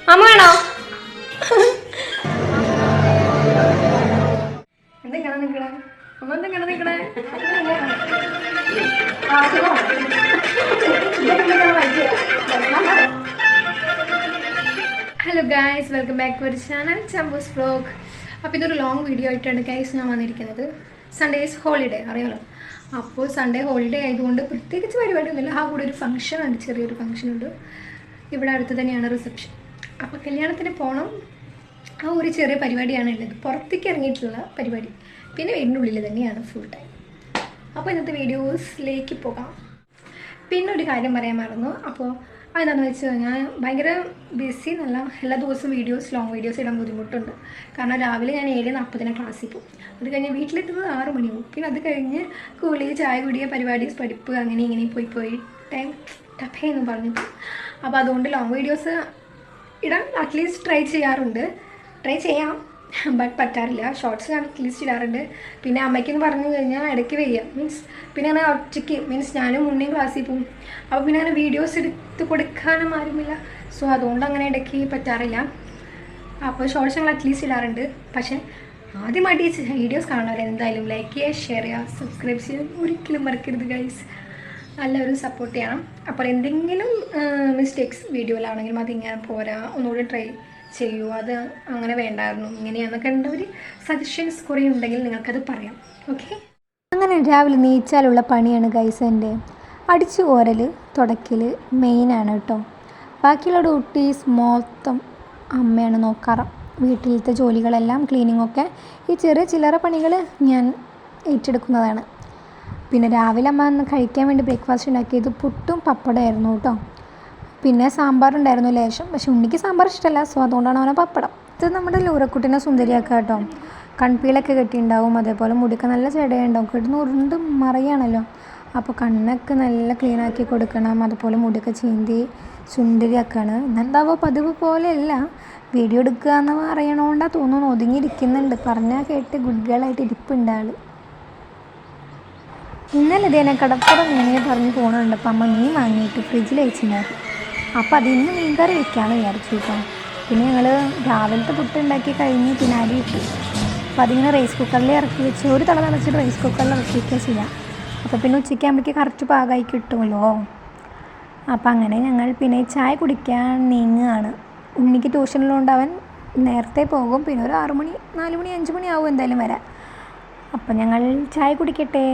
അമ്മ വേണോ? എന്തെങ്ങനെ നിക്കണേ? അമ്മ എന്തെങ്ങനെ നിക്കണേ? Hello guys, welcome back to our channel Champoos vlog. അപ്പോൾ ഇതൊരു ലോങ് വീഡിയോ ആയിട്ടാണ് ഗൈസ് ഞാൻ വന്നിരിക്കുന്നത്. സൺഡേസ് ഹോളിഡേ അറിയാലോ. അപ്പോൾ സൺഡേ ഹോളിഡേ ആയതുകൊണ്ട് പ്രത്യേകിച്ച് പരിപാടിയൊന്നുമില്ല. ആ കൂടെ ഒരു ഫംഗ്ഷൻ ഉണ്ട്, ചെറിയൊരു ഫംഗ്ഷൻ ഉണ്ട്. ഇവിടെ അടുത്ത് തന്നെയാണ് റിസപ്ഷൻ. അപ്പോൾ കല്യാണത്തിന് പോകണം. ആ ഒരു ചെറിയ പരിപാടിയാണ് ഉള്ളത്, പുറത്തേക്ക് ഇറങ്ങിയിട്ടുള്ള പരിപാടി. പിന്നെ വീടിൻ്റെ ഉള്ളിൽ തന്നെയാണ് ഫുൾ ടൈം. അപ്പോൾ ഇന്നത്തെ വീഡിയോസിലേക്ക് പോകാം. പിന്നെ ഒരു കാര്യം പറയാൻ മറന്നു. അപ്പോൾ അതെന്താണെന്ന് വെച്ച് കഴിഞ്ഞാൽ ഭയങ്കര ബിസി എന്നല്ല, എല്ലാ ദിവസവും ലോങ് വീഡിയോസ് ഇടാൻ ബുദ്ധിമുട്ടുണ്ട്. കാരണം രാവിലെ ഞാൻ 7:40 ക്ലാസ്സിൽ പോകും. അത് കഴിഞ്ഞ് വീട്ടിലെത്തുന്നത് 6 മണിയാവും. പിന്നെ അത് കഴിഞ്ഞ് കൂളി, ചായ കുടിയ, പരിപാടി, പഠിപ്പ്, അങ്ങനെ ഇങ്ങനെ പോയി ടൈം ടഫേന്ന് പറഞ്ഞിട്ട്. അപ്പോൾ അതുകൊണ്ട് ലോങ് വീഡിയോസ് ഇടാൻ അറ്റ്ലീസ്റ്റ് ട്രൈ ചെയ്യാം, ബട്ട് പറ്റാറില്ല. ഷോർട്സ് ഞാൻ അറ്റ്ലീസ്റ്റ് ഇടാറുണ്ട്. പിന്നെ അമ്മയ്ക്കെന്ന് പറഞ്ഞു കഴിഞ്ഞാൽ ഇടയ്ക്ക് വരിക പിന്നെ അങ്ങനെ ഒറ്റയ്ക്ക് ഞാനും മുന്നേയും ക്ലാസ്സിൽ പോകും. അപ്പോൾ പിന്നെ അങ്ങനെ വീഡിയോസ് എടുത്ത് കൊടുക്കാനും ആരുമില്ല. സോ അതുകൊണ്ട് അങ്ങനെ ഇടയ്ക്ക് പറ്റാറില്ല. അപ്പോൾ ഷോർട്സ് ഞങ്ങൾ അറ്റ്ലീസ്റ്റ് ഇടാറുണ്ട്. പക്ഷേ ആദ്യമായിട്ട് ഈ വീഡിയോസ് കാണുന്നവർ എന്തായാലും ലൈക്ക് ചെയ്യുക, ഷെയർ ചെയ്യുക, സബ്സ്ക്രൈബ് ചെയ്യാൻ ഒരിക്കലും മറക്കരുത് ഗൈസ്. എല്ലാവരും സപ്പോർട്ട് ചെയ്യണം. അപ്പോൾ എന്തെങ്കിലും മിസ്റ്റേക്സ് വീഡിയോയിലാണെങ്കിലും അതിങ്ങനെ പോരാ, ഒന്നുകൂടി ട്രൈ ചെയ്യൂ, അത് അങ്ങനെ വേണ്ടായിരുന്നു, ഇങ്ങനെയാണെന്നൊക്കെ ഉണ്ടവർ സജഷൻസ് കുറേ ഉണ്ടെങ്കിൽ നിങ്ങൾക്കത് പറയാം. ഓക്കെ. അങ്ങനെ രാവിലെ നീച്ചാലുള്ള പണിയാണ് ഗൈസ് എൻ്റെ. അടിച്ചു കോരൽ, തുടയ്ക്കൽ മെയിനാണ് കേട്ടോ. ബാക്കിയുള്ള ഡ്യൂട്ടീസ് മൊത്തം അമ്മയാണ് നോക്കാറ്. വീട്ടിലത്തെ ജോലികളെല്ലാം, ക്ലീനിങ്ങൊക്കെ, ഈ ചെറിയ ചില്ലറ പണികൾ ഞാൻ ഏറ്റെടുക്കുന്നതാണ്. പിന്നെ രാവിലെ അമ്മ അന്ന് കഴിക്കാൻ വേണ്ടി ബ്രേക്ക്ഫാസ്റ്റ് ഉണ്ടാക്കിയത് പുട്ടും പപ്പടമായിരുന്നു കേട്ടോ. പിന്നെ സാമ്പാറുണ്ടായിരുന്നു ലേശം. പക്ഷെ ഉണ്ണിക്ക് സാമ്പാർ ഇഷ്ടമല്ല, സോ അതുകൊണ്ടാണ് അവനെ പപ്പടം. ഇത് നമ്മുടെ ലൂറക്കുട്ടിനെ സുന്ദരിയാക്കുക കേട്ടോ. കൺപീലൊക്കെ കെട്ടിയിട്ടുണ്ടാവും, അതേപോലെ മുടിയൊക്കെ നല്ല ചെടയുണ്ടാവും, കിടന്ന് ഉരുണ്ട് മറിയാണല്ലോ. അപ്പോൾ കണ്ണൊക്കെ നല്ല ക്ലീനാക്കി കൊടുക്കണം. അതുപോലെ മുടിയൊക്കെ ചീന്തി സുന്ദരിയാക്കുകയാണ്. ഇന്നെന്താവോ പതിവ് പോലെയല്ല, വീഡിയോ എടുക്കുക എന്ന് പറയണോണ്ടാണ് തോന്നുന്നു ഒതുങ്ങിയിരിക്കുന്നുണ്ട്. പറഞ്ഞാൽ കേട്ട് ഗുഡ് ഗേളായിട്ട് ഇരിപ്പുണ്ട് ആൾ. ഇന്നലെ ഇതേനെ കടപ്പുറം മീനെ പറഞ്ഞ് പോകുന്നുണ്ട്. അപ്പം അമ്മ മീൻ വാങ്ങിയിട്ട് ഫ്രിഡ്ജിൽ വെച്ചിട്ടുണ്ടായിരുന്നു. അപ്പോൾ അതിന്ന് മീൻകറി വെക്കാമെന്ന് വിചാരിച്ചു കേട്ടോ. പിന്നെ ഞങ്ങൾ രാവിലത്തെ പുട്ടുണ്ടാക്കി കഴിഞ്ഞ് പിന്നെ അരി ഇട്ടു. അപ്പോൾ അതിങ്ങനെ റൈസ് കുക്കറിൽ ഇറക്കി വെച്ച് ഒരു തള നിറച്ചിട്ട് റൈസ് കുക്കറിൽ ഇറക്കി വയ്ക്കുക ചെയ്യാം. അപ്പോൾ പിന്നെ ഉച്ചയ്ക്കാകുമ്പോഴേക്ക് കറക്റ്റ് പാകമായി കിട്ടുമല്ലോ. അപ്പോൾ അങ്ങനെ ഞങ്ങൾ പിന്നെ ചായ കുടിക്കാൻ നീങ്ങുകയാണ്. ഉണ്ണിക്ക് ട്യൂഷനിലുകൊണ്ട് അവൻ നേരത്തെ പോകും. പിന്നെ ഒരു 6 മണി, 4 മണി, 5 മണി ആവും എന്തായാലും വരാൻ. അപ്പോൾ ഞങ്ങൾ ചായ കുടിക്കട്ടെ.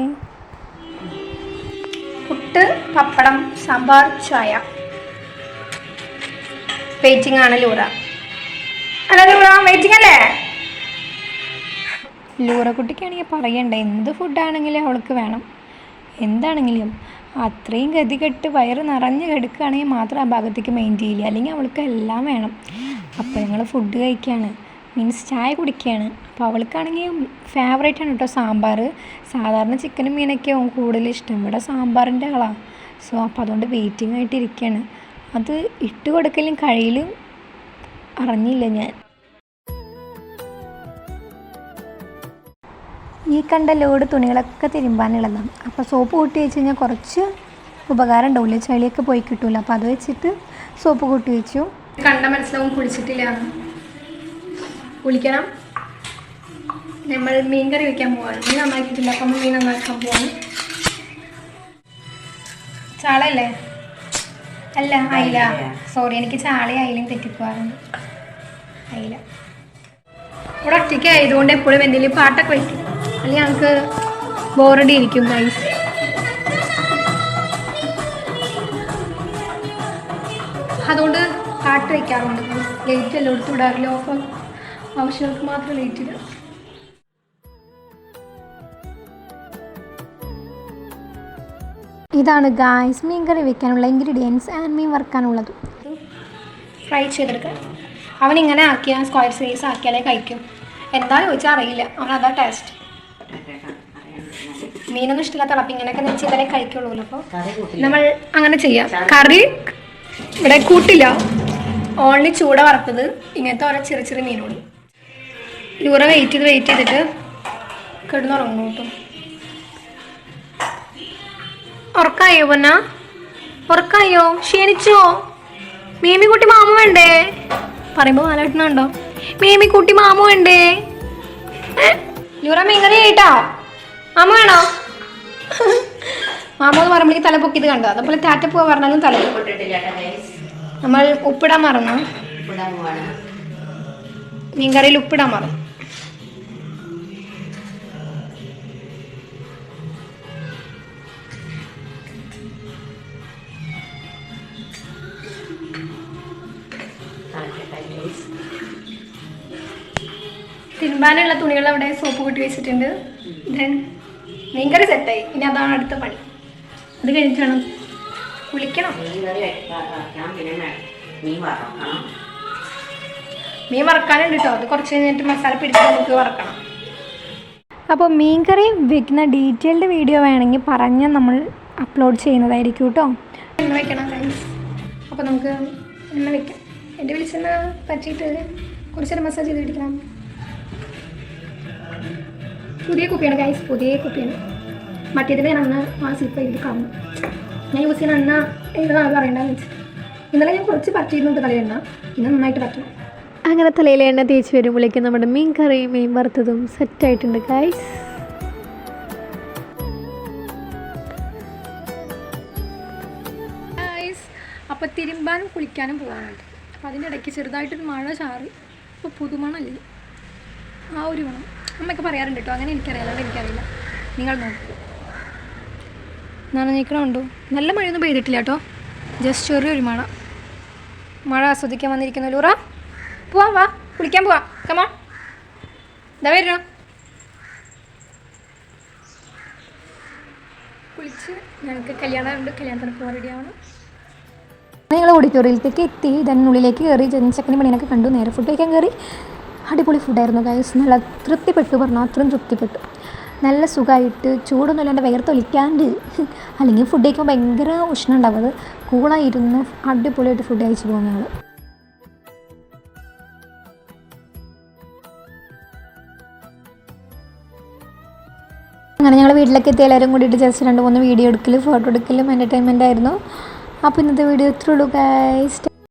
പുട്ട്, പപ്പടം, സാമ്പാർ, ചായ. വെയിറ്റിംഗ് ആണ് ലൂറ. അല്ല ലൂറ വെയിറ്റിംഗ് അല്ലേ? ലൂറ കുട്ടിക്കാണെങ്കിൽ പറയണ്ടേ, എന്ത് ഫുഡാണെങ്കിലും അവൾക്ക് വേണം. എന്താണെങ്കിലും അത്രയും ഗതികെട്ട് വയറ് നിറഞ്ഞ് കിടക്കുകയാണെങ്കിൽ മാത്രം ആ ഭാഗത്തേക്ക് മെയിൻ ചെയ്യില്ല, അല്ലെങ്കിൽ അവൾക്ക് എല്ലാം വേണം. അപ്പോൾ ഞങ്ങൾ ഫുഡ് കഴിക്കുകയാണ്, ചായ കുടിക്കുകയാണ്. അപ്പോൾ അവൾക്കാണെങ്കിൽ ഫേവറേറ്റാണ് കേട്ടോ സാമ്പാർ. സാധാരണ ചിക്കനും മീനൊക്കെ ആവും കൂടുതൽ ഇഷ്ടം, ഇവിടെ സാമ്പാറിൻ്റെ ആളാണ്. സോ അപ്പോൾ അതുകൊണ്ട് വെയിറ്റിംഗ് ആയിട്ടിരിക്കുകയാണ്. അത് ഇട്ട് കൊടുക്കലും കഴിയിലും അറിഞ്ഞില്ല ഞാൻ. ഈ കണ്ട ലോഡ് തുണികളൊക്കെ തിരുമ്പാനുള്ളതാണ്. അപ്പോൾ സോപ്പ് കൂട്ടി വെച്ച് കഴിഞ്ഞാൽ കുറച്ച് ഉപകാരം ഉണ്ടാവില്ല, ചളിയൊക്കെ പോയി കിട്ടൂല. അപ്പോൾ അത് വെച്ചിട്ട് സോപ്പ് കൂട്ടി വെച്ചു. കണ്ട മനസ്സിലാവും കുളിച്ചിട്ടില്ല. കുളിക്കണം. നമ്മൾ മീൻ കറി വയ്ക്കാൻ പോവാണ്. മീൻ നന്നാക്കിയിട്ടില്ല, അപ്പം മീൻ നന്നാക്കാൻ പോവാണ്. ചാളല്ലേ? അല്ല, അയില. സോറി, എനിക്ക് ചാളയും അയിലയും തെറ്റിപ്പോവാറുണ്ട്. അയില. ഇവിടെ ഒറ്റയ്ക്ക് ആയതുകൊണ്ട് എപ്പോഴും എന്തെങ്കിലും പാട്ടൊക്കെ വയ്ക്കും, അല്ലെങ്കിൽ ഞങ്ങൾക്ക് ബോറടി ഇരിക്കും ഗൈസ്. അതുകൊണ്ട് പാട്ട് വയ്ക്കാറുണ്ട്. ലൈറ്റ് എല്ലാം എടുത്ത് വിടാറില്ല, ഓഫ് ആവശ്യങ്ങൾക്ക് മാത്രം ലൈറ്റ് ഇടുക. ഇതാണ് ഗായ്സ് മീൻ കറി വെക്കാനുള്ള ഇൻഗ്രീഡിയൻസ് ആൻഡ് മീൻ വറുക്കാനുള്ളത്. ഫ്രൈ ചെയ്തെടുക്കുക. അവനിങ്ങനെ ആക്കിയാൽ സ്ക്വയർ സൈസ് ആക്കിയാലേ കഴിക്കും. എന്താണെന്ന് ചോദിച്ചാൽ അറിയില്ല, അവനതാ ടേസ്റ്റ്. മീനൊന്നും ഇഷ്ടമില്ലാത്ത തിളപ്പം ഇങ്ങനെയൊക്കെ വെച്ച് ചെയ്താലേ കഴിക്കുള്ളൂ. അപ്പോൾ നമ്മൾ അങ്ങനെ ചെയ്യാം. കറി ഇവിടെ കൂട്ടില്ല, ഓൺലി ചൂട വറുത്തത്, ഇങ്ങനത്തെ ഓരോ ചെറിയ ചെറിയ മീനോട്. ലൂറ വെയിറ്റ് ചെയ്തിട്ട് കിടന്നുറങ്ങും കേട്ടോ. ഉറക്കായോ പൊന്ന? ഉറക്കായോ? ക്ഷീണിച്ചോ? മീമിക്കുട്ടി മാമ വേണ്ടേ? പറയുമ്പോൾ മാലാട്ടുന്നുണ്ടോ? മേമിക്കുട്ടി മാമു ഉണ്ടേ. ലൂറ മീൻകറി കേട്ടോ? മാമ വേണോ? മാമു എന്ന് പറയുമ്പോഴേക്ക് തല പൊക്കിയത് കണ്ടോ? അതുപോലെ ടാറ്റ പോവാ പറഞ്ഞാലും തല നമ്മൾ ഉപ്പിടാൻ മറന്നു. മീൻകറിയിൽ ഉപ്പിടാൻ മറന്നു. തിരുമ്പാനുള്ള തുണികൾ അവിടെ സോപ്പ് കൂട്ടി വെച്ചിട്ടുണ്ട്. ദെൻ മീൻകറി സെറ്റായി. ഇനി അതാണ് അടുത്ത പണി. അത് കഴിഞ്ഞിട്ട് വേണം കുളിക്കണം. മീൻ വറക്കാനുണ്ട് കേട്ടോ. അത് കുറച്ച് കഴിഞ്ഞിട്ട് മസാല പിടിച്ച് നമുക്ക് വറക്കണം. അപ്പോൾ മീൻകറി വെക്കുന്ന ഡീറ്റെയിൽഡ് വീഡിയോ വേണമെങ്കിൽ പറഞ്ഞാൽ നമ്മൾ അപ്ലോഡ് ചെയ്യുന്നതായിരിക്കും കേട്ടോ. എണ്ണ വെക്കണം ഗൈസ്. അപ്പോൾ നമുക്ക് എണ്ണ വെക്കാം. എൻ്റെ വെളിച്ചെണ്ണ പറ്റിയിട്ട് കുറച്ചേരം മസാജ് ചെയ്ത് പിടിക്കണം. പുതിയ കുപ്പിയാണ് ഗൈസ്, പുതിയ കുപ്പിയാണ്. മറ്റേതിൽ ഞാൻ അന്ന് ആ സ്ലിപ്പ് ചെയ്ത് കാണുന്നു. ഞാൻ യൂസ് ചെയ്യുന്ന എണ്ണ ഏതാണ് പറയണ്ടെന്ന് വെച്ചാൽ ഇന്നലെ ഞാൻ കുറച്ച് പറ്റിയിരുന്നുണ്ട് തലയെണ്ണ. ഇന്ന് നന്നായിട്ട് പറ്റണം. അങ്ങനെ തലയിൽ എണ്ണ തേച്ച് വരുമ്പോഴേക്കും നമ്മുടെ മീൻ കറിയും മീൻ വറുത്തതും സെറ്റായിട്ടുണ്ട് ഗൈസ്. അപ്പോൾ തിരുമ്പാനും കുളിക്കാനും പോകാനുണ്ട്. അപ്പോൾ അതിൻ്റെ ഇടയ്ക്ക് ചെറുതായിട്ടൊരു മഴ ചാറി. അപ്പോൾ പുതുമണല്ലേ ആ ഒരു മണം. അമ്മയൊക്കെ പറയാറുണ്ട് കേട്ടോ. അങ്ങനെ എനിക്കറിയാം, അതുകൊണ്ട് എനിക്കറിയില്ല. നിങ്ങൾ നോക്കൂ, നനഞ്ഞിക്കണമുണ്ടോ? നല്ല മഴയൊന്നും പെയ്തിട്ടില്ല കേട്ടോ. ജസ്റ്റ് ചെറിയൊരു മഴ ആസ്വദിക്കാൻ വന്നിരിക്കുന്ന ലൂറ. പോവാം, വാ കുളിക്കാൻ പോവാം. കമാ എന്താ വരണോ? കുളിച്ച് ഞങ്ങൾക്ക് കല്യാണമുണ്ട്. കല്യാണത്തിന് പോകാൻ റെഡി ആവണം. ഞങ്ങൾ ഓഡിറ്റോറിയത്തിലേക്ക് എത്തി. ഉള്ളിലേക്ക് കയറി ജനിച്ചക്കനി മണിയൊക്കെ കണ്ടു. നേരെ ഫുഡ് കഴിക്കാൻ കയറി. അടിപൊളി ഫുഡായിരുന്നു ഗൈസ്. നല്ല തൃപ്തിപ്പെട്ടു പറഞ്ഞു. അത്രയും തൃപ്തിപ്പെട്ടു. നല്ല സുഖമായിട്ട് ചൂടൊന്നും ഇല്ലാണ്ട് വിയർത്തൊലിക്കാണ്ട്. അല്ലെങ്കിൽ ഫുഡ് കഴിക്കുമ്പോൾ ഭയങ്കര ഉഷ്ണം ഉണ്ടാവും. അത് കൂളായിരുന്നു. അടിപൊളിയായിട്ട് ഫുഡ് കഴിച്ച് പോകുന്ന ഞങ്ങൾ. അങ്ങനെ ഞങ്ങൾ വീട്ടിലേക്ക് എത്തി. എല്ലാവരും കൂടിയിട്ട് ജസ്റ്റ് 2-3 വീഡിയോ എടുക്കലും ഫോട്ടോ എടുക്കലും എൻ്റർടൈൻമെൻ്റ് ആയിരുന്നു. അപ്പോൾ ഇന്നത്തെ വീഡിയോ ഇത്രയുള്ളൂ ഗൈസ്.